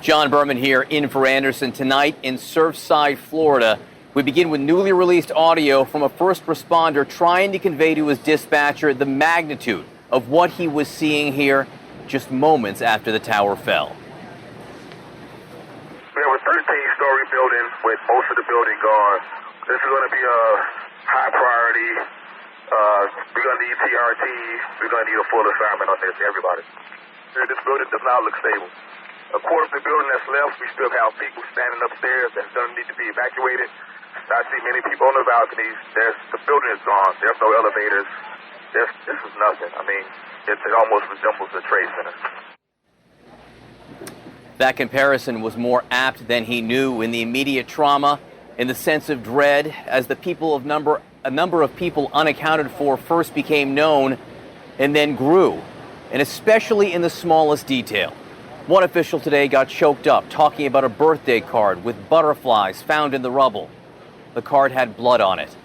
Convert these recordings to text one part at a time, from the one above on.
John Berman here in for Anderson. Tonight in Surfside, Florida, we begin with newly released audio from a first responder trying to convey to his dispatcher the magnitude of what he was seeing here just moments after the tower fell. We have a 13-story building with most of the building gone. This is going to be a high priority. We're going to need TRT. We're going to need a full assignment on this, everybody. This building does not look stable. A quarter of the building that's left, we still have people standing upstairs that don't need to be evacuated. I see many people on the balconies. The building is gone. There's no elevators. This is nothing. I mean, it almost resembles a trade center. That comparison was more apt than he knew. In the immediate trauma, in the sense of dread, as a number of people unaccounted for first became known and then grew, and especially in the smallest detail. One official today got choked up talking about a birthday card with butterflies found in the rubble. The card had blood on it.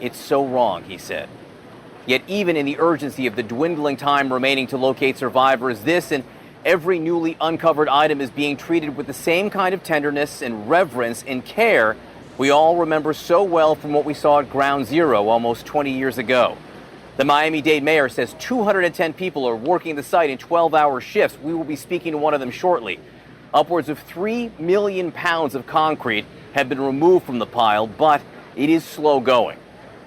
It's so wrong, he said. Yet even in the urgency of the dwindling time remaining to locate survivors, this and every newly uncovered item is being treated with the same kind of tenderness and reverence and care we all remember so well from what we saw at Ground Zero almost 20 years ago. The Miami-Dade mayor says 210 people are working the site in 12-hour shifts. We will be speaking to one of them shortly. Upwards of 3 million pounds of concrete have been removed from the pile, but it is slow going.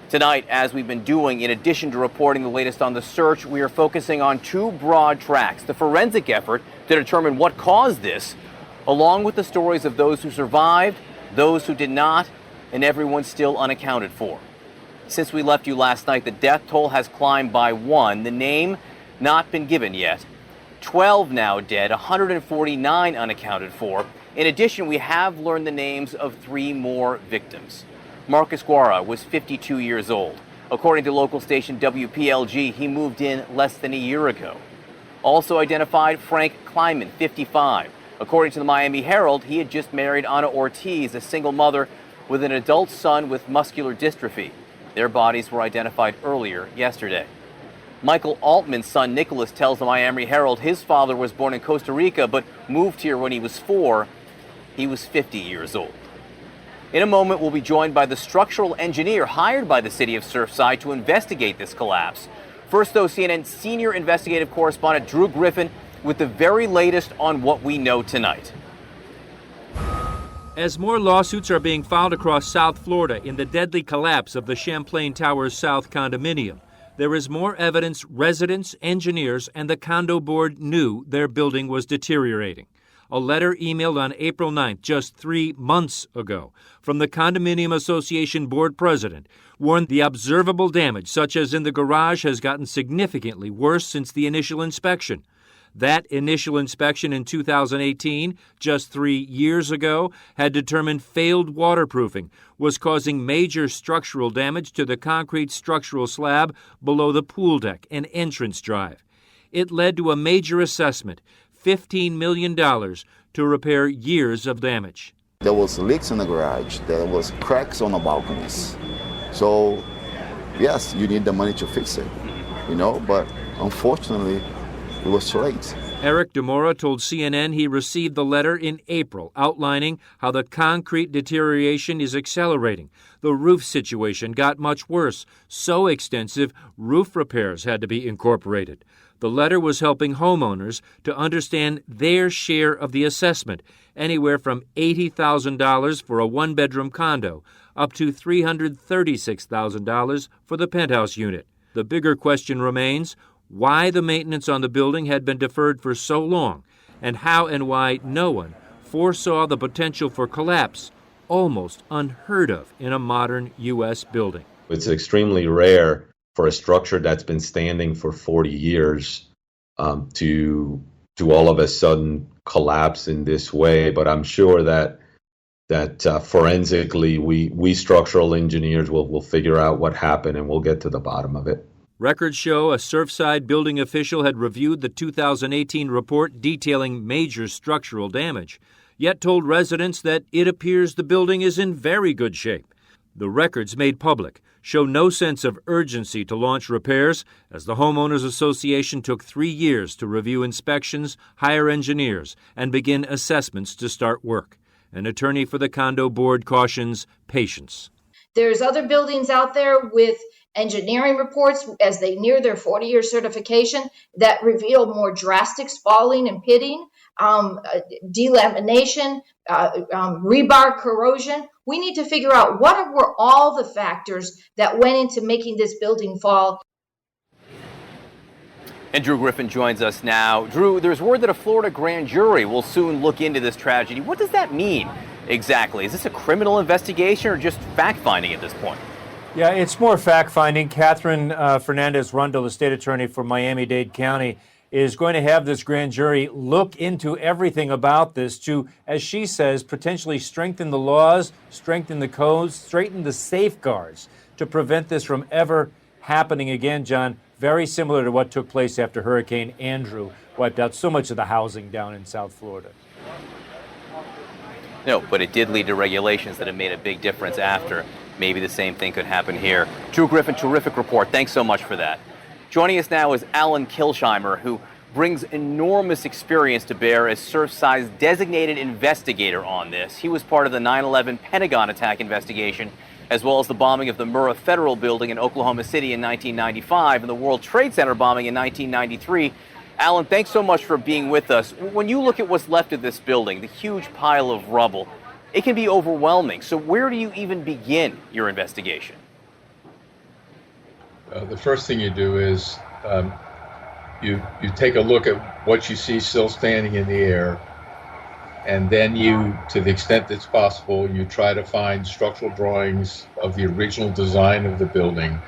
Tonight, as we've been doing, in addition to reporting the latest on the search, we are focusing on two broad tracks: the forensic effort to determine what caused this, along with the stories of those who survived, those who did not, and everyone still unaccounted for. Since we left you last night, the death toll has climbed by 1, the name not been given yet. 12 now dead, 149 unaccounted for. In addition, we have learned the names of 3 more victims. Marcus Guara was 52 years old. According to local station WPLG, he moved in less than a year ago. Also identified, Frank Kleiman, 55. According to the Miami Herald, he had just married Ana Ortiz, a single mother with an adult son with muscular dystrophy. Their bodies were identified earlier yesterday. Michael Altman's son Nicholas tells the Miami Herald his father was born in Costa Rica but moved here when he was 4. He was 50 years old. In a moment, we'll be joined by the structural engineer hired by the city of Surfside to investigate this collapse. First, though, CNN senior investigative correspondent Drew Griffin with the very latest on what we know tonight. As more lawsuits are being filed across South Florida in the deadly collapse of the Champlain Towers South condominium, there is more evidence residents, engineers, and the condo board knew their building was deteriorating. A letter emailed on April 9th, just 3 months ago, from the Condominium Association board president, warned the observable damage, such as in the garage, has gotten significantly worse since the initial inspection. That initial inspection in 2018, just 3 years ago, had determined failed waterproofing was causing major structural damage to the concrete structural slab below the pool deck and entrance drive. It led to a major assessment, $15 million, to repair years of damage. There was leaks in the garage. There was cracks on the balconies. So, yes, you need the money to fix it, but unfortunately, it was too late. Eric DeMora told CNN he received the letter in April outlining how the concrete deterioration is accelerating. The roof situation got much worse, so extensive roof repairs had to be incorporated. The letter was helping homeowners to understand their share of the assessment, anywhere from $80,000 for a one-bedroom condo up to $336,000 for the penthouse unit. The bigger question remains why the maintenance on the building had been deferred for so long, and how and why no one foresaw the potential for collapse, almost unheard of in a modern U.S. building. It's extremely rare for a structure that's been standing for 40 years to all of a sudden collapse in this way. But I'm sure that forensically, we structural engineers will figure out what happened and we'll get to the bottom of it. Records show a Surfside building official had reviewed the 2018 report detailing major structural damage, yet told residents that it appears the building is in very good shape. The records made public show no sense of urgency to launch repairs, as the Homeowners Association took 3 years to review inspections, hire engineers, and begin assessments to start work. An attorney for the condo board cautions patience. There's other buildings out there with engineering reports as they near their 40-year certification that reveal more drastic spalling and pitting, delamination, rebar corrosion. We need to figure out what were all the factors that went into making this building fall. And Drew Griffin joins us now. Drew, there's word that a Florida grand jury will soon look into this tragedy. What does that mean exactly? Is this a criminal investigation or just fact-finding at this point? Yeah, it's more fact-finding. Catherine Fernandez-Rundle, the state attorney for Miami-Dade County, is going to have this grand jury look into everything about this to, as she says, potentially strengthen the laws, strengthen the codes, straighten the safeguards to prevent this from ever happening again, John. Very similar to what took place after Hurricane Andrew wiped out so much of the housing down in South Florida. No, but it did lead to regulations that have made a big difference after. Maybe the same thing could happen here. Drew Griffin, terrific report. Thanks so much for that. Joining us now is Alan Kilsheimer, who brings enormous experience to bear as Surfside's designated investigator on this. He was part of the 9/11 Pentagon attack investigation, as well as the bombing of the Murrah Federal Building in Oklahoma City in 1995 and the World Trade Center bombing in 1993. Alan, thanks so much for being with us. When you look at what's left of this building, the huge pile of rubble, it can be overwhelming. So where do you even begin your investigation? The first thing you do is you take a look at what you see still standing in the air, and then you, to the extent that's possible, you try to find structural drawings of the original design of the building,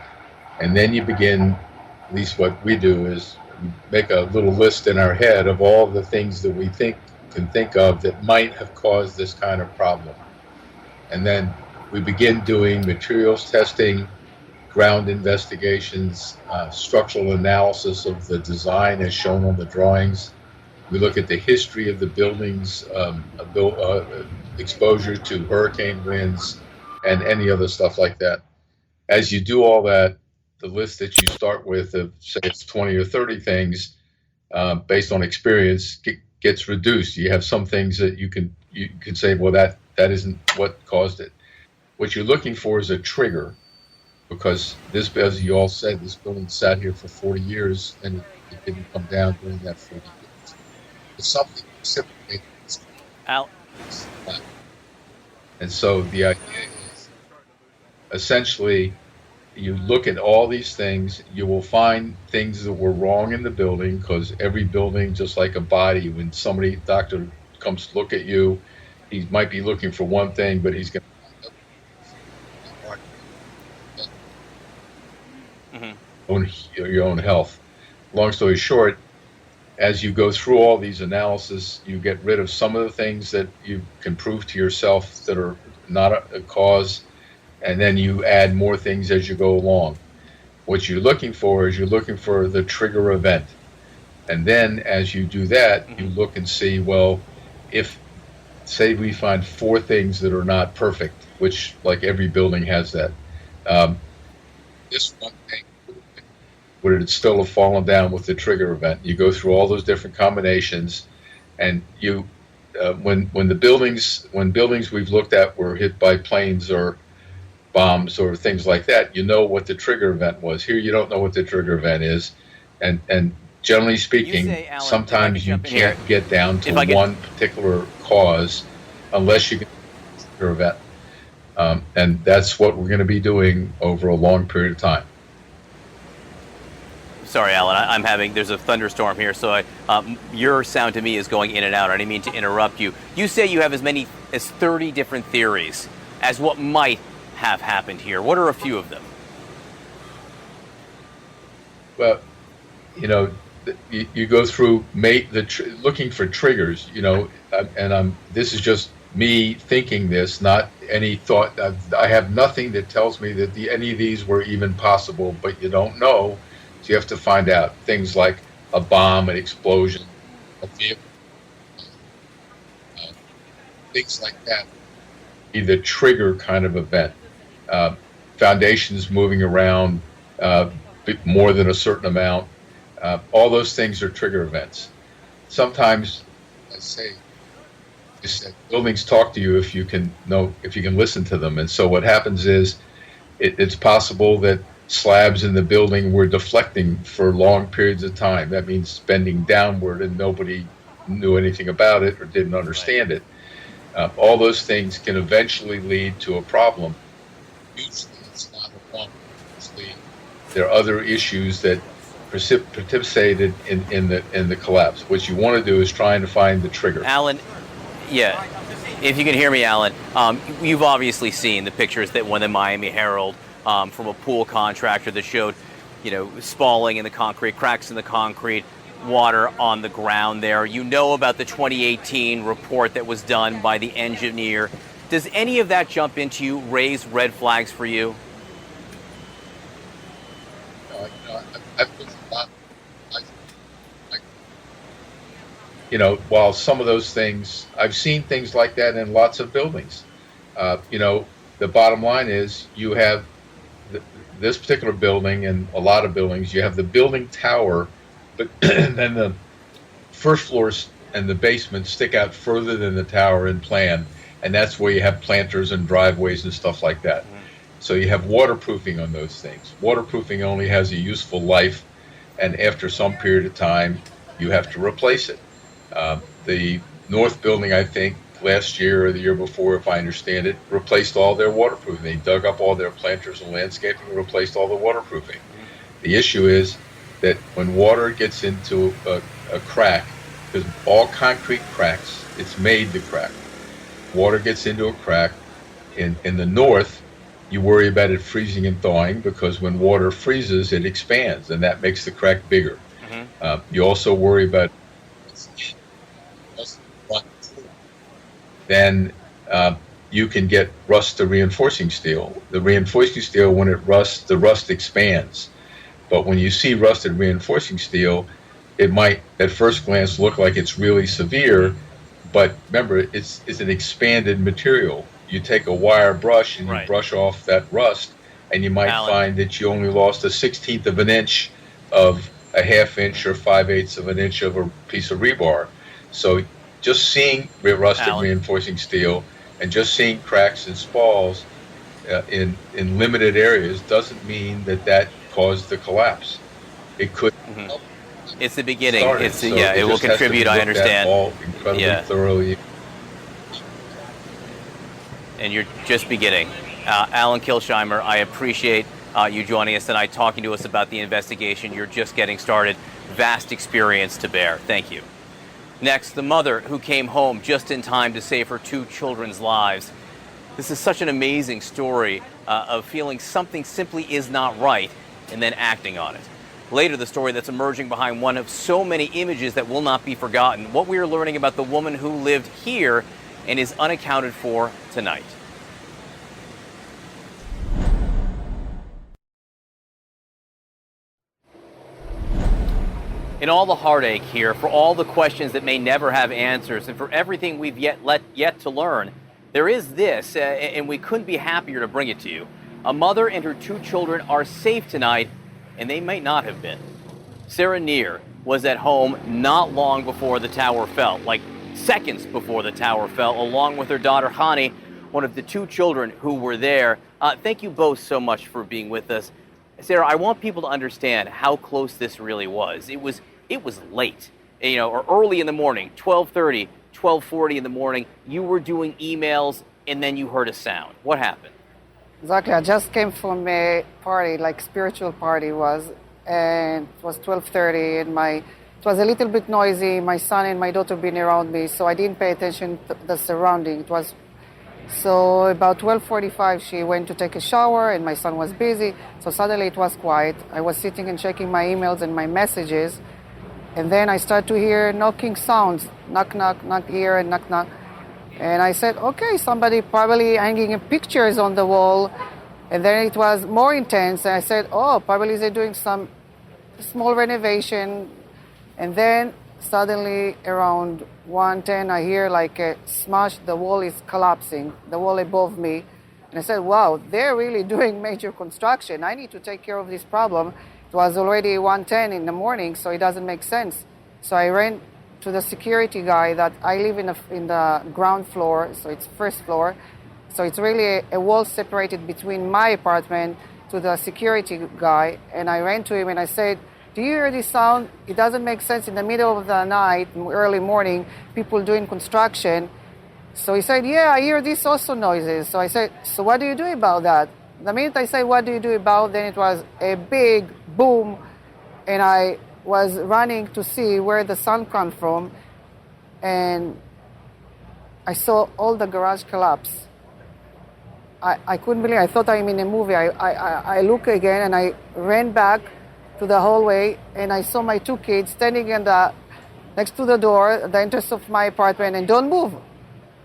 and then you begin, at least what we do is make a little list in our head of all the things that we can think of that might have caused this kind of problem. And then we begin doing materials testing, ground investigations, structural analysis of the design as shown on the drawings. We look at the history of the building's exposure to hurricane winds and any other stuff like that. As you do all that, the list that you start with of, say it's 20 or 30 things, based on experience, gets reduced. You have some things that you can say, well, that isn't what caused it. What you're looking for is a trigger, because this, as you all said, this building sat here for 40 years and it didn't come down during that 40 years. It's something precipitated. And so the idea is essentially you look at all these things, you will find things that were wrong in the building, because every building, just like a body, when doctor comes to look at you, he might be looking for one thing, but he's going to your own health. Long story short, as you go through all these analysis, you get rid of some of the things that you can prove to yourself that are not a cause, and then you add more things as you go along. What you're looking for is you're looking for the trigger event. And then as you do that, you look and see, well, if, say we find 4 things that are not perfect, which like every building has that, this one thing, would it still have fallen down with the trigger event? You go through all those different combinations, and you, when buildings we've looked at were hit by planes or bombs or things like that, you know what the trigger event was. Here you don't know what the trigger event is, and generally speaking, Alan, sometimes you can't get down to one particular cause unless you get the trigger event, and that's what we're going to be doing over a long period of time. Sorry, Alan, there's a thunderstorm here, so your sound to me is going in and out. I didn't mean to interrupt you. You say you have as many as 30 different theories as what might have happened here. What are a few of them? Well, you go through looking for triggers, and this is just me thinking this, not any thought. I have nothing that tells me that any of these were even possible, but you don't know. So you have to find out things like a bomb, an explosion, a vehicle, things like that. Be the trigger kind of event. foundations moving around more than a certain amount. All those things are trigger events. Sometimes, I say, buildings talk to you if you can listen to them. And so what happens is it's possible that slabs in the building were deflecting for long periods of time. That means bending downward and nobody knew anything about it or didn't understand it. All those things can eventually lead to a problem. Usually it's not a problem. Usually there are other issues that precipitated in the collapse. What you want to do is trying to find the trigger. Alan, yeah, if you can hear me, Alan, you've obviously seen the pictures that won the Miami Herald from a pool contractor that showed, spalling in the concrete, cracks in the concrete, water on the ground there. You know about the 2018 report that was done by the engineer. Does any of that jump into you, raise red flags for you? While some of those things, I've seen things like that in lots of buildings. The bottom line is you have this particular building and a lot of buildings, you have the building tower, but then the first floors and the basement stick out further than the tower in plan. And that's where you have planters and driveways and stuff like that. So you have waterproofing on those things. Waterproofing only has a useful life, and after some period of time, you have to replace it. The North Building, I think, last year or the year before, if I understand it, replaced all their waterproofing. They dug up all their planters and landscaping and replaced all the waterproofing. The issue is that when water gets into a crack, because all concrete cracks, it's made to crack. Water gets into a crack. In the North, you worry about it freezing and thawing because when water freezes, it expands, and that makes the crack bigger. You also worry about then you can get rust to reinforcing steel. The reinforcing steel, when it rusts, the rust expands. But when you see rusted reinforcing steel, it might at first glance look like it's really severe, but remember, it's an expanded material. You take a wire brush and you brush off that rust, and you might find that you only lost a 1/16 of an inch of a 1/2 inch or 5/8 of an inch of a piece of rebar. So just seeing rusted reinforcing steel and just seeing cracks and spalls in limited areas doesn't mean that caused the collapse. It could help. It's the beginning. It will contribute, I understand. All incredibly thoroughly. And you're just beginning. Alan Kilsheimer, I appreciate you joining us tonight, talking to us about the investigation. You're just getting started. Vast experience to bear. Thank you. Next, the mother who came home just in time to save her 2 children's lives. This is such an amazing story of feeling something simply is not right and then acting on it. Later, the story that's emerging behind one of so many images that will not be forgotten. What we are learning about the woman who lived here and is unaccounted for tonight. In all the heartache here, for all the questions that may never have answers, and for everything we've yet to learn, there is this, and we couldn't be happier to bring it to you. A mother and her 2 children are safe tonight, and they might not have been. Sarah Neer was at home not long before the tower fell, like seconds before the tower fell, along with her daughter Hani, one of the 2 children who were there. Thank you both so much for being with us. Sarah, I want people to understand how close this really was. It was late, or early in the morning, 12:30, 12:40 in the morning. You were doing emails, and then you heard a sound. What happened? Exactly. I just came from a party, like spiritual party and it was 12:30, and it was a little bit noisy. My son and my daughter been around me, so I didn't pay attention to the surrounding. So about 12:45, she went to take a shower, and my son was busy. So suddenly it was quiet. I was sitting and checking my emails and my messages, and then I started to hear knocking sounds, knock, knock, knock here and knock, knock. And I said, okay, somebody probably hanging pictures on the wall. And then it was more intense, and I said, oh, probably they're doing some small renovation. And then suddenly around 1:10, I hear like a smash, the wall is collapsing, the wall above me. And I said, wow, they're really doing major construction. I need to take care of this problem. It was already 1:10 in the morning, so it doesn't make sense. So I ran to the security guy that I live in the ground floor, so it's first floor. So it's really a wall separated between my apartment to the security guy. And I ran to him and I said, do you hear this sound? It doesn't make sense in the middle of the night, early morning, people doing construction. So he said, yeah, I hear this also noises. So I said, so what do you do about that? The minute I said, what do you do about it, then it was a big boom. And I was running to see where the sound come from. And I saw all the garage collapse. I couldn't believe it. I thought I'm in a movie. I look again and I ran back to the hallway and I saw my 2 kids standing next to the door, the entrance of my apartment, and don't move.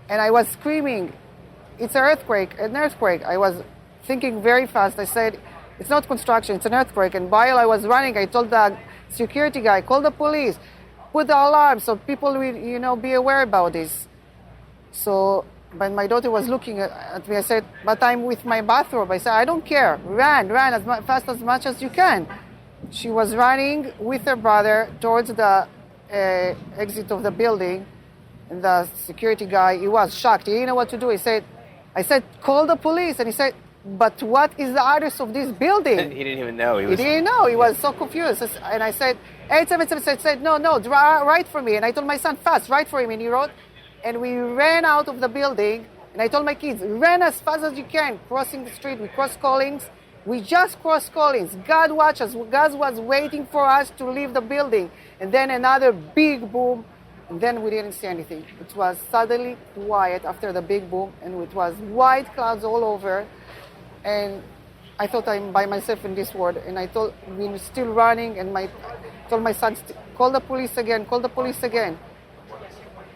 And I was screaming, it's an earthquake. I was thinking very fast. I said, it's not construction, it's an earthquake. And while I was running, I told the security guy, call the police, put the alarm so people will, be aware about this. So, but my daughter was looking at me. I said, but I'm with my bathrobe. I said, I don't care. Run as fast as much as you can. She was running with her brother towards the exit of the building. And the security guy, he was shocked. He didn't know what to do. I said, call the police. And he said, but what is the address of this building? He didn't even know. He didn't know. He was so confused. And I said, 877. Said, no, write for me. And I told my son, fast, write for him. And he wrote. And we ran out of the building. And I told my kids, run as fast as you can, crossing the street. We crossed Collins. We just crossed Collins. God watched us. God was waiting for us to leave the building. And then another big boom. And then we didn't see anything. It was suddenly quiet after the big boom, and it was white clouds all over. And I thought I'm by myself in this world. And I thought we were still running, and I told my son, call the police again.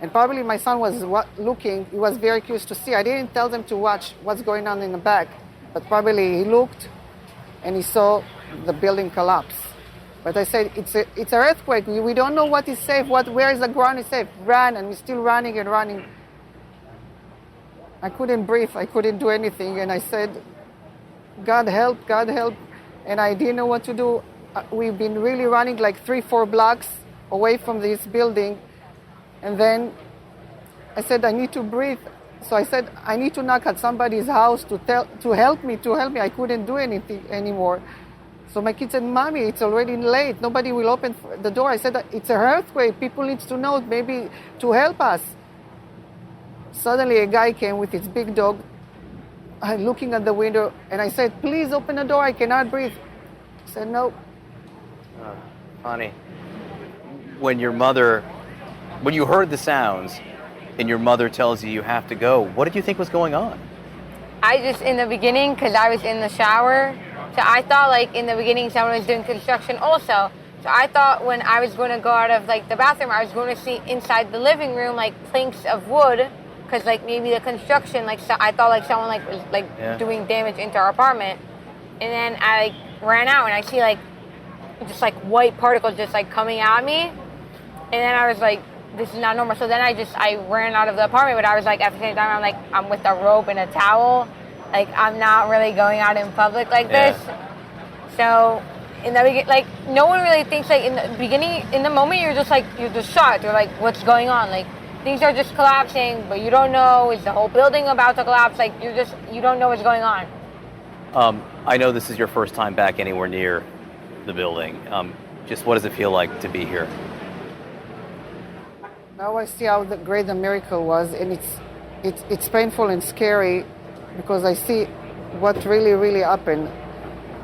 And probably my son was looking. He was very curious to see. I didn't tell them to watch what's going on in the back, but probably he looked, and he saw the building collapse. But I said, it's an earthquake. We don't know what is safe, where is the ground is safe. Run, and we're still running and running. I couldn't breathe. I couldn't do anything. And I said, God help. And I didn't know what to do. We've been really running like 3-4 blocks away from this building. And then I said, I need to breathe. So I said, I need to knock at somebody's house to help me. I couldn't do anything anymore. So my kids said, Mommy, it's already late. Nobody will open the door. I said, it's an earthquake. People need to know maybe to help us. Suddenly a guy came with his big dog, looking at the window, and I said, please open the door. I cannot breathe. He said, no. Honey, when you heard the sounds and your mother tells you have to go, what did you think was going on? In the beginning, because I was in the shower, so I thought in the beginning someone was doing construction also. So I thought when I was going to go out of the bathroom, I was going to see inside the living room planks of wood, because maybe the construction, so I thought someone was doing damage into our apartment. And then I ran out and I see just white particles just coming at me. And then I was like, this is not normal. So then I ran out of the apartment, but I was at the same time, I'm with a rope and a towel. I'm not really going out in public this. So in the beginning, no one really thinks, in the beginning, in the moment, you're just shocked. You're what's going on? Things are just collapsing, but you don't know, is the whole building about to collapse? You don't know what's going on. I know this is your first time back anywhere near the building. Just what does it feel like to be here? Now I see how great the miracle was, and it's painful and scary because I see what really happened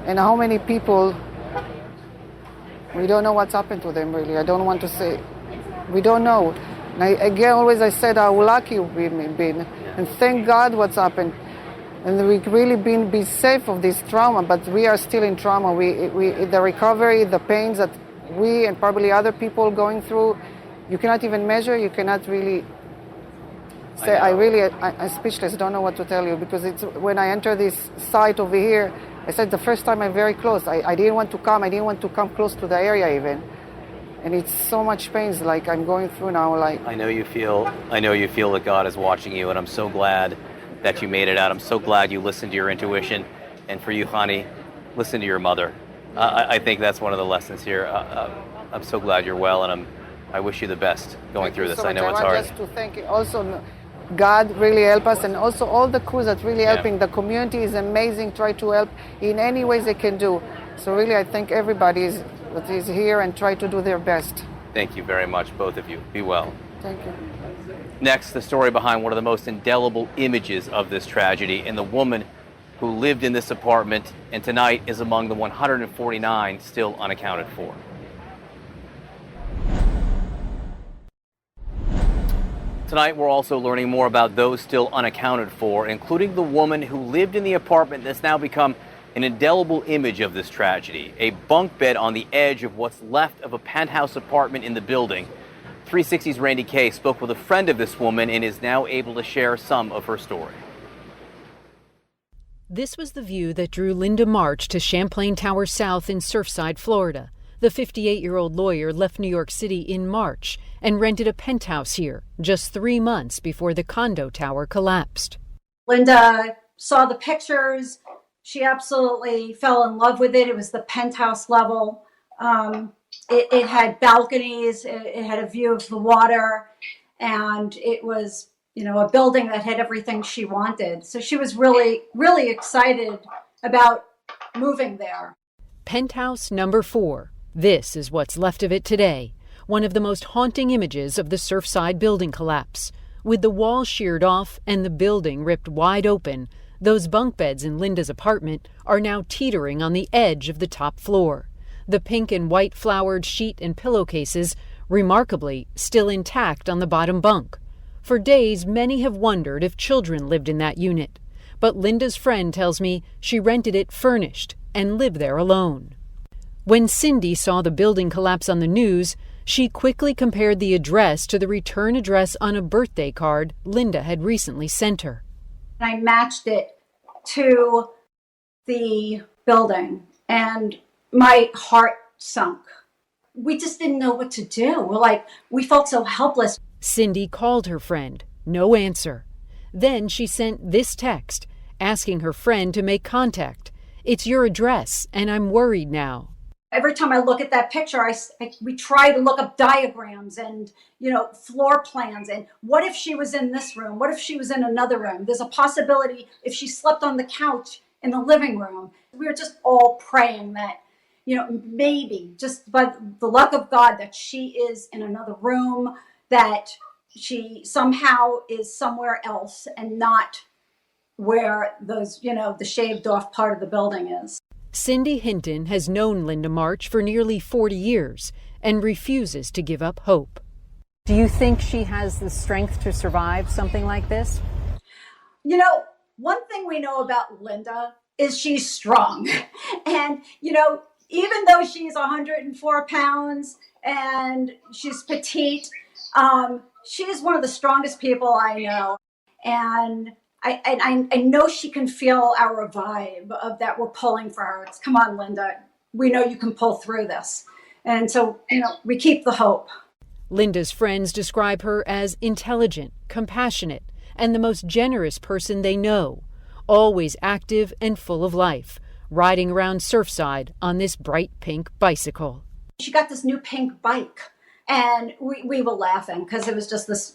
and how many people, we don't know what's happened to them really. I don't want to say, we don't know. And I said how lucky we've been, and thank God what's happened. And we've really been safe of this trauma, but we are still in trauma. The recovery, the pains that we and probably other people going through, you cannot even measure, you cannot really say, I'm speechless, don't know what to tell you, because it's when I enter this site over here, I said the first time I'm very close. I didn't want to come close to the area even. And it's so much pain, I'm going through now. I know you feel that God is watching you, and I'm so glad that you made it out. I'm so glad you listened to your intuition. And for you, Hani, listen to your mother. I think that's one of the lessons here. I'm so glad you're well, and I wish you the best going through this. So I know it's I hard. want just to thank you. Also, God really help us, and also all the crews that really helping. The community is amazing. Try to help in any ways they can do. So really, I thank everybody that is here and try to do their best. Thank you very much, both of you. Be well. Thank you. Next, the story behind one of the most indelible images of this tragedy and the woman who lived in this apartment and tonight is among the 149 still unaccounted for. Tonight, we're also learning more about those still unaccounted for, including the woman who lived in the apartment that's now become an indelible image of this tragedy, a bunk bed on the edge of what's left of a penthouse apartment in the building. 360's Randy Kay spoke with a friend of this woman and is now able to share some of her story. This was the view that drew Linda March to Champlain Tower South in Surfside, Florida. The 58-year-old lawyer left New York City in March and rented a penthouse here just 3 months before the condo tower collapsed. Linda saw the pictures. She absolutely fell in love with it. It was the penthouse level. It had balconies. It had a view of the water. And it was, a building that had everything she wanted. So she was really, really excited about moving there. Penthouse number 4. This is what's left of it today. One of the most haunting images of the Surfside building collapse. With the wall sheared off and the building ripped wide open, those bunk beds in Linda's apartment are now teetering on the edge of the top floor. The pink and white flowered sheet and pillowcases, remarkably, still intact on the bottom bunk. For days, many have wondered if children lived in that unit. But Linda's friend tells me she rented it furnished and lived there alone. When Cindy saw the building collapse on the news, she quickly compared the address to the return address on a birthday card Linda had recently sent her. I matched it to the building, and my heart sunk. We just didn't know what to do. We felt so helpless. Cindy called her friend. No answer. Then she sent this text, asking her friend to make contact. It's your address, and I'm worried now. Every time I look at that picture, we try to look up diagrams and, floor plans. And what if she was in this room? What if she was in another room? There's a possibility if she slept on the couch in the living room. We were just all praying that, maybe just by the luck of God that she is in another room, that she somehow is somewhere else and not where those, the shaved off part of the building is. Cindy Hinton has known Linda March for nearly 40 years and refuses to give up hope. Do you think she has the strength to survive something like this? One thing we know about Linda is she's strong. And, even though she's 104 pounds and she's petite, she is one of the strongest people I know. And I know she can feel our vibe of that we're pulling for her. It's, come on, Linda. We know you can pull through this. And so, we keep the hope. Linda's friends describe her as intelligent, compassionate, and the most generous person they know. Always active and full of life, riding around Surfside on this bright pink bicycle. She got this new pink bike, and we were laughing because it was just this,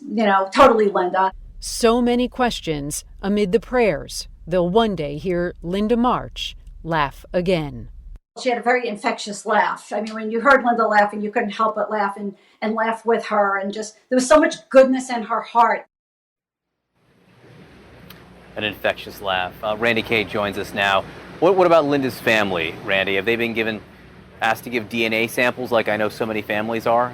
totally Linda. So many questions amid the prayers. They'll one day hear Linda March laugh again. She had a very infectious laugh. I mean, when you heard Linda laughing, you couldn't help but laugh and laugh with her. And just, there was so much goodness in her heart. An infectious laugh. Randy Kay joins us now. What about Linda's family, Randy? Have they been asked to give DNA samples like I know so many families are?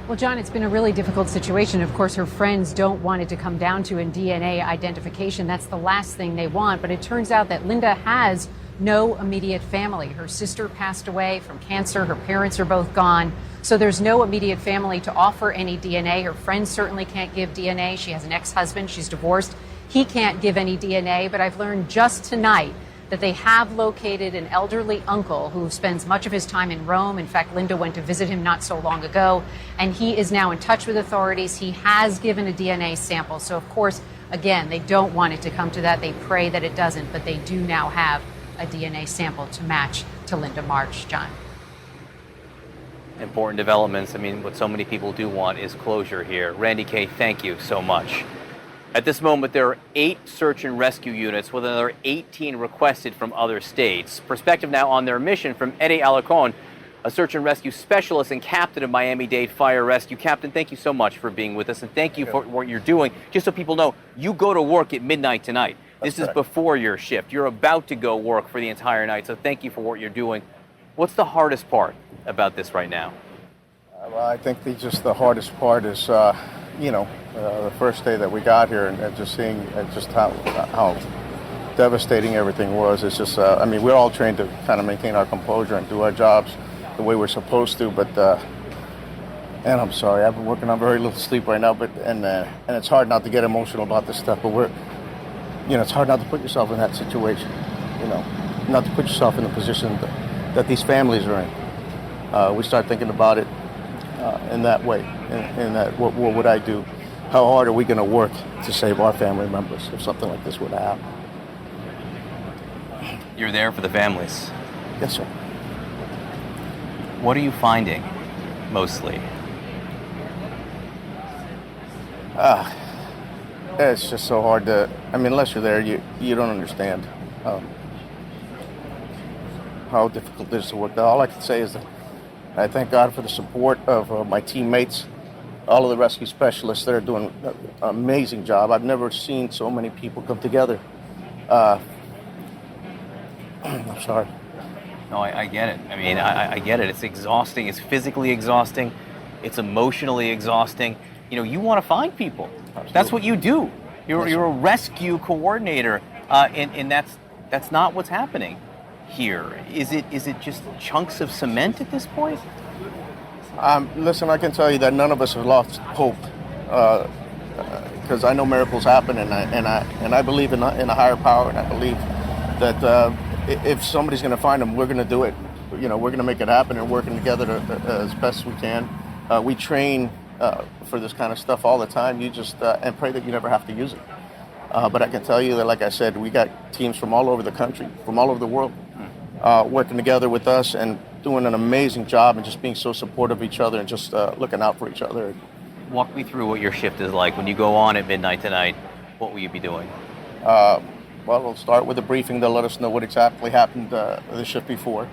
Well, John, it's been a really difficult situation. Of course, her friends don't want it to come down to a DNA identification. That's the last thing they want. But it turns out that Linda has no immediate family. Her sister passed away from cancer. Her parents are both gone. So there's no immediate family to offer any DNA. Her friends certainly can't give DNA. She has an ex-husband. She's divorced. He can't give any DNA. But I've learned just tonight that they have located an elderly uncle who spends much of his time in Rome. In fact, Linda went to visit him not so long ago, and he is now in touch with authorities. He has given a DNA sample. So, of course, again, they don't want it to come to that. They pray that it doesn't, but they do now have a DNA sample to match to Linda March. John. Important developments. I mean, what so many people do want is closure here. Randy Kay, thank you so much. At this moment, there are 8 search and rescue units with another 18 requested from other states. Perspective now on their mission from Eddie Alarcon, a search and rescue specialist and captain of Miami-Dade Fire Rescue. Captain, thank you so much for being with us, and thank you for what you're doing. Just so people know, you go to work at midnight tonight. This is before your shift. You're about to go work for the entire night, so thank you for what you're doing. What's the hardest part about this right now? Well, I think the hardest part is, the first day that we got here and just seeing just how devastating everything was. It's just, we're all trained to kind of maintain our composure and do our jobs the way we're supposed to, but, and I'm sorry, I've been working on very little sleep right now, but, and it's hard not to get emotional about this stuff, but it's hard not to put yourself in that situation, not to put yourself in the position that these families are in. We start thinking about it in that way, in that what would I do? How hard are we going to work to save our family members if something like this were to happen? You're there for the families. Yes, sir. What are you finding, mostly? It's just so hard to, unless you're there, you don't understand how difficult it is to work. All I can say is that I thank God for the support of my teammates, all of the rescue specialists that are doing an amazing job. I've never seen so many people come together. I'm sorry. No, I get it. I get it. It's exhausting. It's physically exhausting. It's emotionally exhausting. You want to find people. Absolutely. That's what you do. You're a rescue coordinator, and that's not what's happening here. Is it just chunks of cement at this point? Listen, I can tell you that none of us have lost hope, because I know miracles happen, and I believe in a higher power, and I believe that if somebody's going to find them, we're going to do it. We're going to make it happen, and working together as best we can. We train for this kind of stuff all the time. You just and pray that you never have to use it. But I can tell you that, like I said, we got teams from all over the country, from all over the world, working together with us and doing an amazing job and just being so supportive of each other and just looking out for each other. Walk me through what your shift is like. When you go on at midnight tonight, what will you be doing? Well, we'll start with a briefing. They'll let us know what exactly happened the shift before.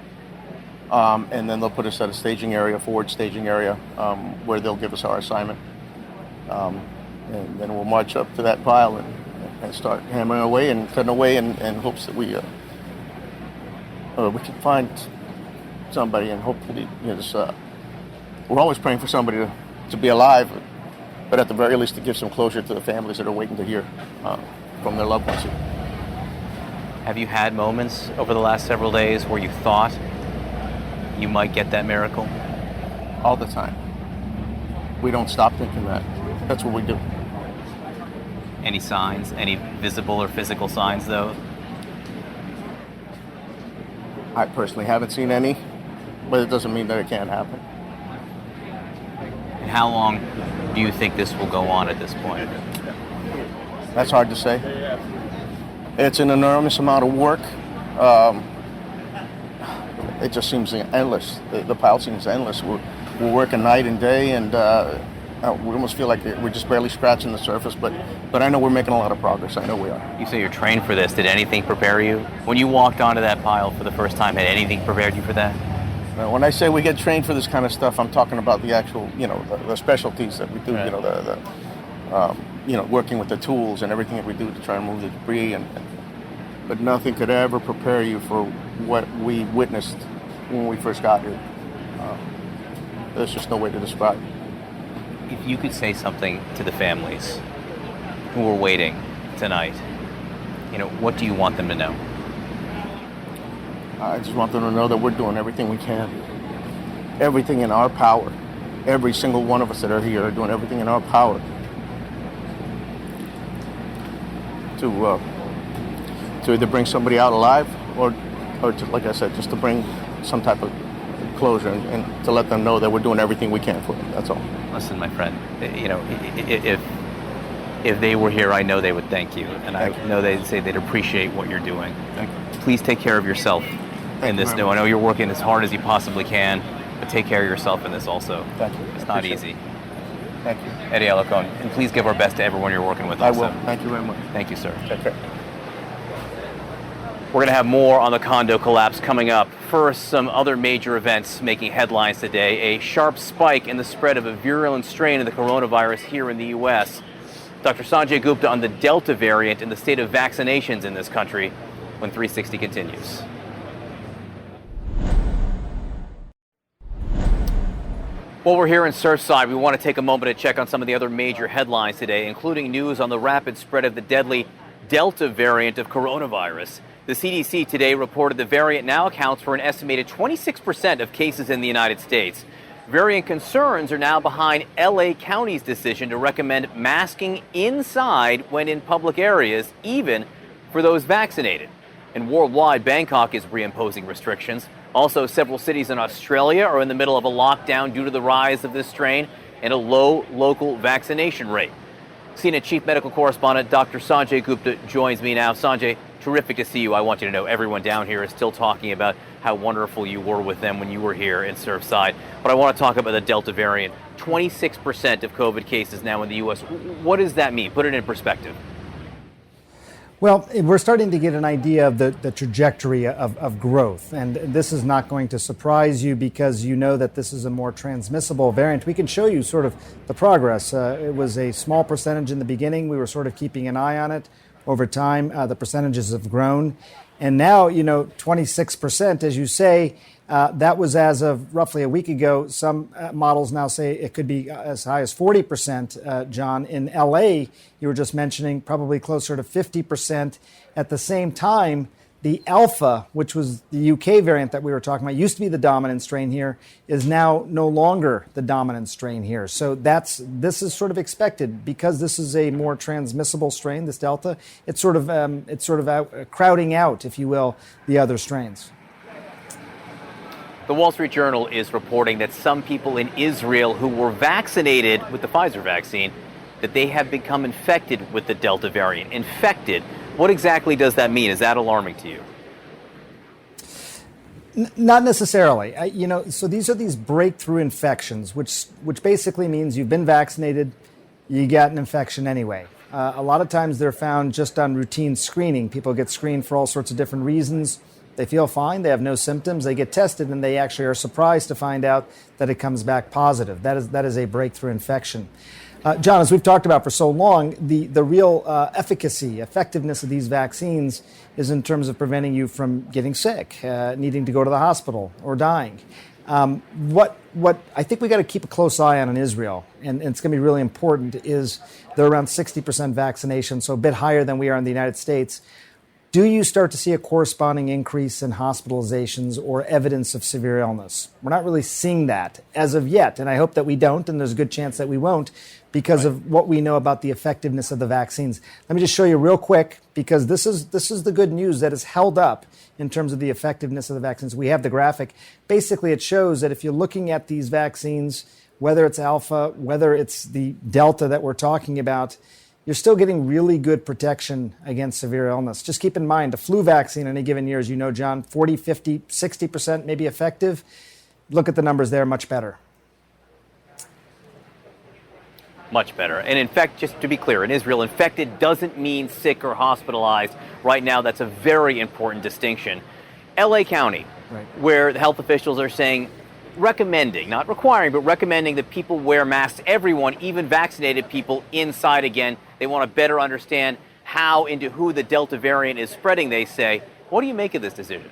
And then they'll put us at a staging area, forward staging area, where they'll give us our assignment. And then we'll march up to that pile and start hammering away and cutting away in hopes that we can find somebody, and hopefully, we're always praying for somebody to be alive, but at the very least to give some closure to the families that are waiting to hear from their loved ones. Have you had moments over the last several days where you thought you might get that miracle? All the time. We don't stop thinking that. That's what we do. Any signs? Any visible or physical signs, though? I personally haven't seen any, but it doesn't mean that it can't happen. And how long do you think this will go on at this point? That's hard to say. It's an enormous amount of work. It just seems endless. The pile seems endless. We're working night and day, and we almost feel like we're just barely scratching the surface, but I know we're making a lot of progress. I know we are. You say you're trained for this. Did anything prepare you? When you walked onto that pile for the first time, had anything prepared you for that? When I say we get trained for this kind of stuff, I'm talking about the actual, the specialties that we do, right. Working with the tools and everything that we do to try and move the debris, but nothing could ever prepare you for what we witnessed when we first got here. There's just no way to describe it. If you could say something to the families who are waiting tonight, what do you want them to know? I just want them to know that we're doing everything we can. Everything in our power. Every single one of us that are here are doing everything in our power to either bring somebody out alive or to, like I said, just to bring some type of closure and to let them know that we're doing everything we can for them. That's all. Listen, my friend, if they were here, I know they would thank you, and I know they'd say they'd appreciate what you're doing. Thank you. Please take care of yourself in this. No, I know you're working as hard as you possibly can, but take care of yourself in this also. Thank you. It's not easy. Thank you. Eddie Alarcon, and please give our best to everyone you're working with. I also. will. Thank you very much. Thank you, sir. Take care. We're going to have more on the condo collapse coming up. First, some other major events making headlines today. A sharp spike in the spread of a virulent strain of the coronavirus here in the U.S. Dr. Sanjay Gupta on the Delta variant and the state of vaccinations in this country when 360 continues. While we're here in Surfside, we want to take a moment to check on some of the other major headlines today, including news on the rapid spread of the deadly Delta variant of coronavirus. The CDC today reported the variant now accounts for an estimated 26% of cases in the United States. Variant concerns are now behind LA County's decision to recommend masking inside when in public areas, even for those vaccinated. And worldwide, Bangkok is reimposing restrictions. Also, several cities in Australia are in the middle of a lockdown due to the rise of this strain and a low local vaccination rate. CNN Chief Medical Correspondent Dr. Sanjay Gupta joins me now. Sanjay, terrific to see you. I want you to know everyone down here is still talking about how wonderful you were with them when you were here in Surfside. But I want to talk about the Delta variant. 26% of COVID cases now in the U.S. What does that mean? Put it in perspective. Well, we're starting to get an idea of the trajectory of growth. And this is not going to surprise you because you know that this is a more transmissible variant. We can show you sort of the progress. It was a small percentage in the beginning. We were sort of keeping an eye on it. Over time, the percentages have grown. And now, 26%, as you say, that was as of roughly a week ago. Some models now say it could be as high as 40%, John. In LA, you were just mentioning probably closer to 50%. At the same time, the Alpha, which was the UK variant that we were talking about, used to be the dominant strain here, is now no longer the dominant strain here. So this is sort of expected because this is a more transmissible strain, this Delta. It's sort of crowding out, if you will, the other strains. The Wall Street Journal is reporting that some people in Israel who were vaccinated with the Pfizer vaccine, that they have become infected with the Delta variant. Infected. What exactly does that mean? Is that alarming to you? Not necessarily. So these are these breakthrough infections, which basically means you've been vaccinated, you got an infection anyway. A lot of times they're found just on routine screening. People get screened for all sorts of different reasons. They feel fine, they have no symptoms, they get tested, and they actually are surprised to find out that it comes back positive. That is a breakthrough infection. John, as we've talked about for so long, the real effectiveness of these vaccines is in terms of preventing you from getting sick, needing to go to the hospital, or dying. What I think we got to keep a close eye on in Israel, and it's going to be really important, is they're around 60% vaccination, so a bit higher than we are in the United States. Do you start to see a corresponding increase in hospitalizations or evidence of severe illness? We're not really seeing that as of yet, and I hope that we don't, and there's a good chance that we won't because of what we know about the effectiveness of the vaccines. Let me just show you real quick, because this is the good news that is held up in terms of the effectiveness of the vaccines. We have the graphic. Basically, it shows that if you're looking at these vaccines, whether it's Alpha, whether it's the Delta that we're talking about, you're still getting really good protection against severe illness. Just keep in mind, a flu vaccine in any given year, as you know, John, 40, 50, 60% maybe effective. Look at the numbers there, much better. Much better. And in fact, just to be clear, in Israel, infected doesn't mean sick or hospitalized. Right now, that's a very important distinction. LA County, right, where the health officials are saying, recommending, not requiring, but recommending that people wear masks, everyone, even vaccinated people, inside again. They want to better understand how into who the Delta variant is spreading, they say. What do you make of this decision?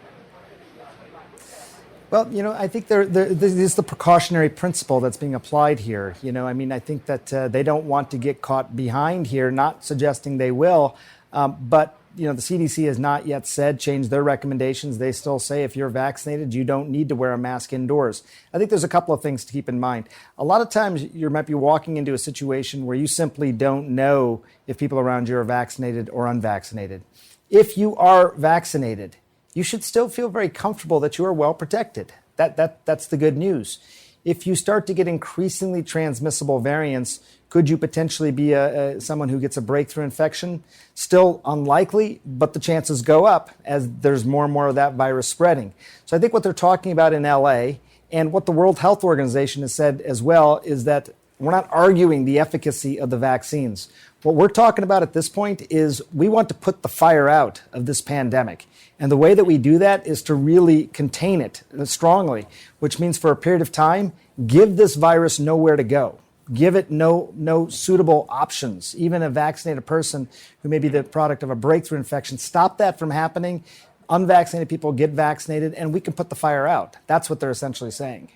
Well, I think there is the precautionary principle that's being applied here. I think that they don't want to get caught behind here, not suggesting they will, but the CDC has not yet changed their recommendations. They still say if you're vaccinated, you don't need to wear a mask indoors. I think there's a couple of things to keep in mind. A lot of times you might be walking into a situation where you simply don't know if people around you are vaccinated or unvaccinated. If you are vaccinated you should still feel very comfortable that you are well protected. That's the good news. If you start to get increasingly transmissible variants, could you potentially be someone who gets a breakthrough infection? Still unlikely, but the chances go up as there's more and more of that virus spreading. So I think what they're talking about in LA and what the World Health Organization has said as well is that we're not arguing the efficacy of the vaccines. What we're talking about at this point is we want to put the fire out of this pandemic. And the way that we do that is to really contain it strongly, which means for a period of time, give this virus nowhere to go. Give it no suitable options. Even a vaccinated person who may be the product of a breakthrough infection, stop that from happening. Unvaccinated people get vaccinated, and we can put the fire out. That's what they're essentially saying.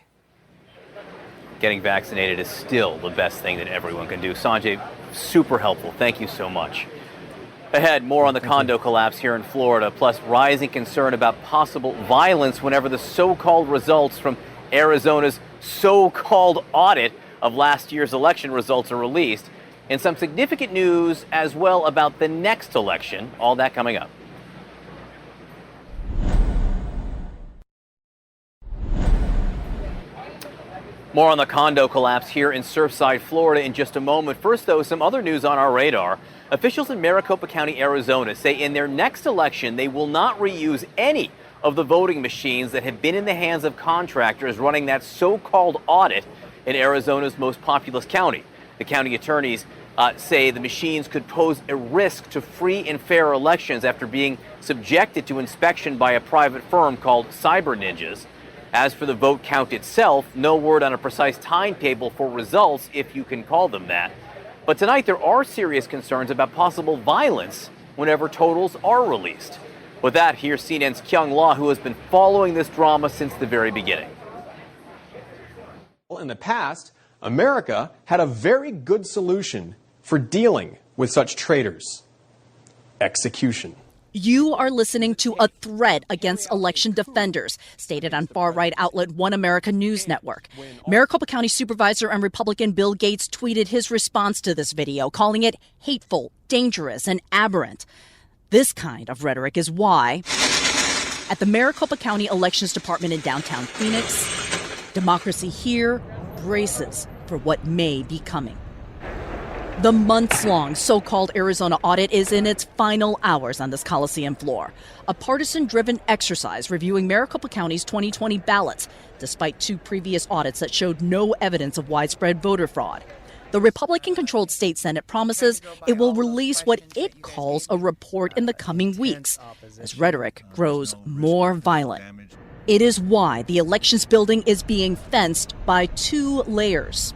Getting vaccinated is still the best thing that everyone can do. Sanjay, super helpful. Thank you so much. Ahead, more on the condo collapse here in Florida, plus rising concern about possible violence whenever the so-called results from Arizona's so-called audit of last year's election results are released, and some significant news as well about the next election. All that coming up. More on the condo collapse here in Surfside, Florida in just a moment. First, though, some other news on our radar. Officials in Maricopa County, Arizona say in their next election they will not reuse any of the voting machines that have been in the hands of contractors running that so-called audit in Arizona's most populous county. The county attorneys say the machines could pose a risk to free and fair elections after being subjected to inspection by a private firm called Cyber Ninjas. As for the vote count itself, no word on a precise timetable for results, if you can call them that. But tonight there are serious concerns about possible violence whenever totals are released. With that, here's CNN's Kyung Lah, who has been following this drama since the very beginning. In the past, America had a very good solution for dealing with such traitors: execution. You are listening to a threat against election defenders, stated on far-right outlet One America News Network. Maricopa County Supervisor and Republican Bill Gates tweeted his response to this video, calling it hateful, dangerous, and aberrant. This kind of rhetoric is why, at the Maricopa County Elections Department in downtown Phoenix, democracy here braces for what may be coming. The months-long so-called Arizona audit is in its final hours on this Coliseum floor, a partisan-driven exercise reviewing Maricopa County's 2020 ballots, despite two previous audits that showed no evidence of widespread voter fraud. The Republican-controlled state Senate promises it will release what it calls a report in the coming weeks, as rhetoric grows more violent. It is why the elections building is being fenced by two layers.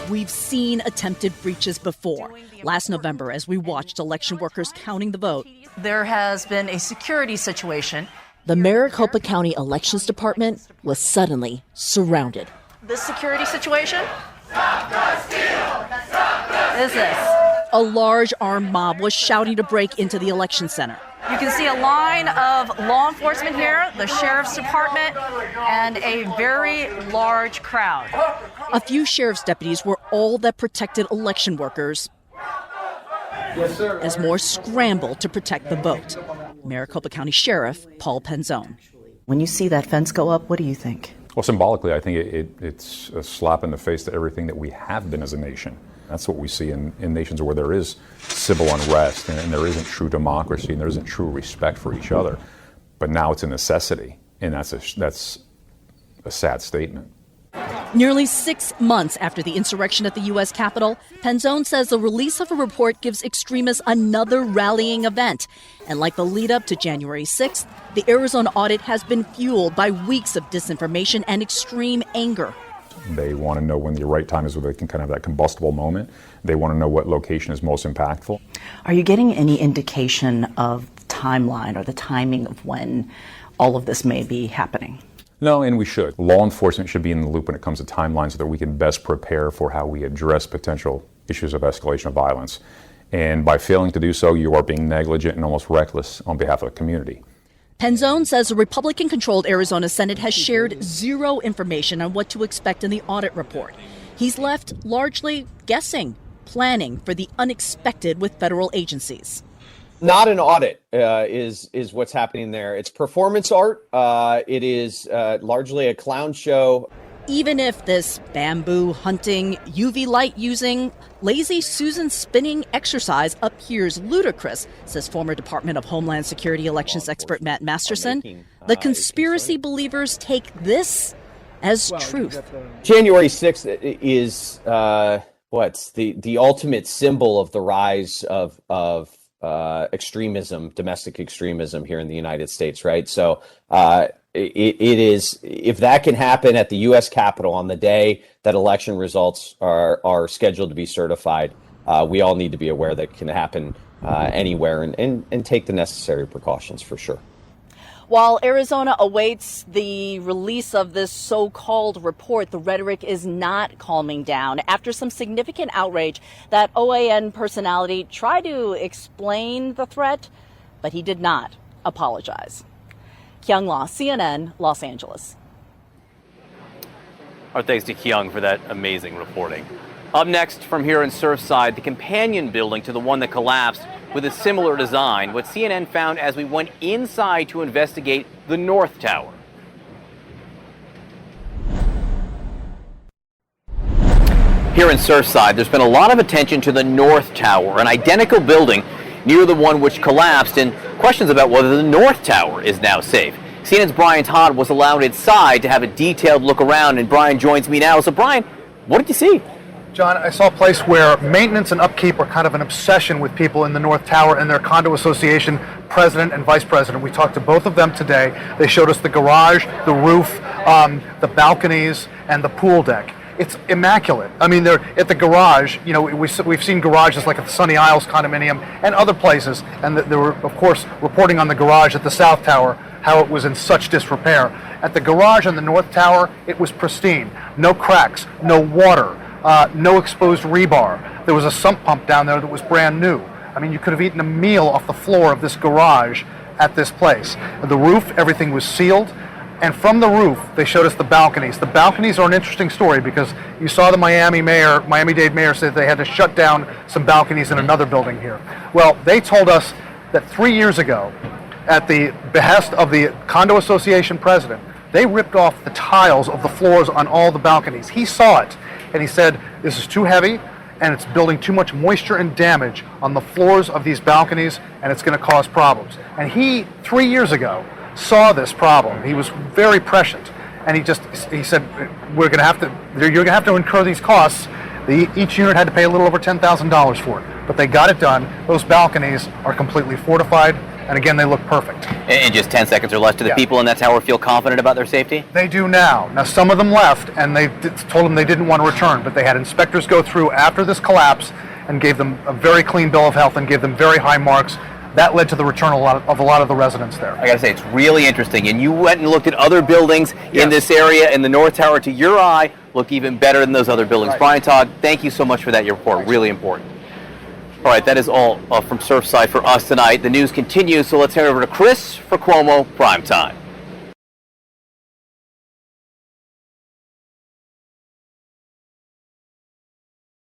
We've seen attempted breaches before. Last November, as we watched election workers counting the vote, there has been a security situation. The Maricopa County Elections Department was suddenly surrounded. This security situation? Stop the steal! Stop the steal! This? A large armed mob was shouting to break into the election center. You can see a line of law enforcement here, the sheriff's department, and a very large crowd. A few sheriff's deputies were all that protected election workers, yes, sir, as more scrambled to protect the vote. Maricopa County Sheriff Paul Penzone. When you see that fence go up, what do you think? Well, symbolically, I think it's a slap in the face to everything that we have been as a nation. That's what we see in nations where there is civil unrest and there isn't true democracy and there isn't true respect for each other. But now it's a necessity, and that's a sad statement. Nearly 6 months after the insurrection at the U.S. Capitol, Penzone says the release of a report gives extremists another rallying event. And like the lead up to January 6th, the Arizona audit has been fueled by weeks of disinformation and extreme anger. They want to know when the right time is, where they can kind of have that combustible moment. They want to know what location is most impactful. Are you getting any indication of the timeline or the timing of when all of this may be happening? No, and we should. Law enforcement should be in the loop when it comes to timelines so that we can best prepare for how we address potential issues of escalation of violence. And by failing to do so, you are being negligent and almost reckless on behalf of the community. Penzone says the Republican-controlled Arizona Senate has shared zero information on what to expect in the audit report. He's left largely guessing, planning for the unexpected with federal agencies. Not an audit is what's happening there. It's performance art. It is largely a clown show. Even if this bamboo hunting, UV light using, lazy Susan spinning exercise appears ludicrous, says former Department of Homeland Security elections expert Matt Masterson, the conspiracy believers take this as truth. January 6th is what's the ultimate symbol of the rise of extremism, domestic extremism here in the United States, right? So it is, if that can happen at the U.S. Capitol on the day that election results are scheduled to be certified, we all need to be aware that it can happen anywhere and take the necessary precautions for sure. While Arizona awaits the release of this so-called report, the rhetoric is not calming down. After some significant outrage, that OAN personality tried to explain the threat, but he did not apologize. Kyung Law, CNN, Los Angeles. Our thanks to Kyung for that amazing reporting. Up next, from here in Surfside, the companion building to the one that collapsed with a similar design, what CNN found as we went inside to investigate the North Tower. Here in Surfside, there's been a lot of attention to the North Tower, an identical building near the one which collapsed, and questions about whether the North Tower is now safe. CNN's Brian Todd was allowed inside to have a detailed look around, and Brian joins me now. So Brian, what did you see? John, I saw a place where maintenance and upkeep are kind of an obsession with people in the North Tower and their condo association president and vice president. We talked to both of them today. They showed us the garage, the roof, the balconies, and the pool deck. It's immaculate. I mean, they're at the garage. You know, we've seen garages like at the Sunny Isles condominium and other places, and there were, of course, reporting on the garage at the South Tower, how it was in such disrepair. At the garage on the North Tower, it was pristine. No cracks, no water, no exposed rebar. There was a sump pump down there that was brand new. I mean, you could have eaten a meal off the floor of this garage at this place. The roof, everything was sealed. And from the roof, they showed us the balconies. The balconies are an interesting story because you saw the Miami-Dade mayor said they had to shut down some balconies in another building here. Well, they told us that 3 years ago, at the behest of the condo association president, they ripped off the tiles of the floors on all the balconies. He saw it, and he said, this is too heavy, and it's building too much moisture and damage on the floors of these balconies, and it's going to cause problems. And he, 3 years ago, saw this problem. He was very prescient, and he said, you're going to have to incur these costs. Each unit had to pay a little over $10,000 for it, but they got it done. Those balconies are completely fortified, and again, they look perfect. In just 10 seconds or less, do the people in that tower feel confident about their safety? They do now. Now, some of them left, and they told them they didn't want to return, but they had inspectors go through after this collapse and gave them a very clean bill of health and gave them very high marks. That led to the return of a lot of the residents there. I got to say, it's really interesting. And you went and looked at other buildings in this area, and the North Tower, to your eye, look even better than those other buildings. Right. Brian Todd, thank you so much for that, your report. Really important. All right, that is all from Surfside for us tonight. The news continues, so let's head over to Chris for Cuomo Primetime.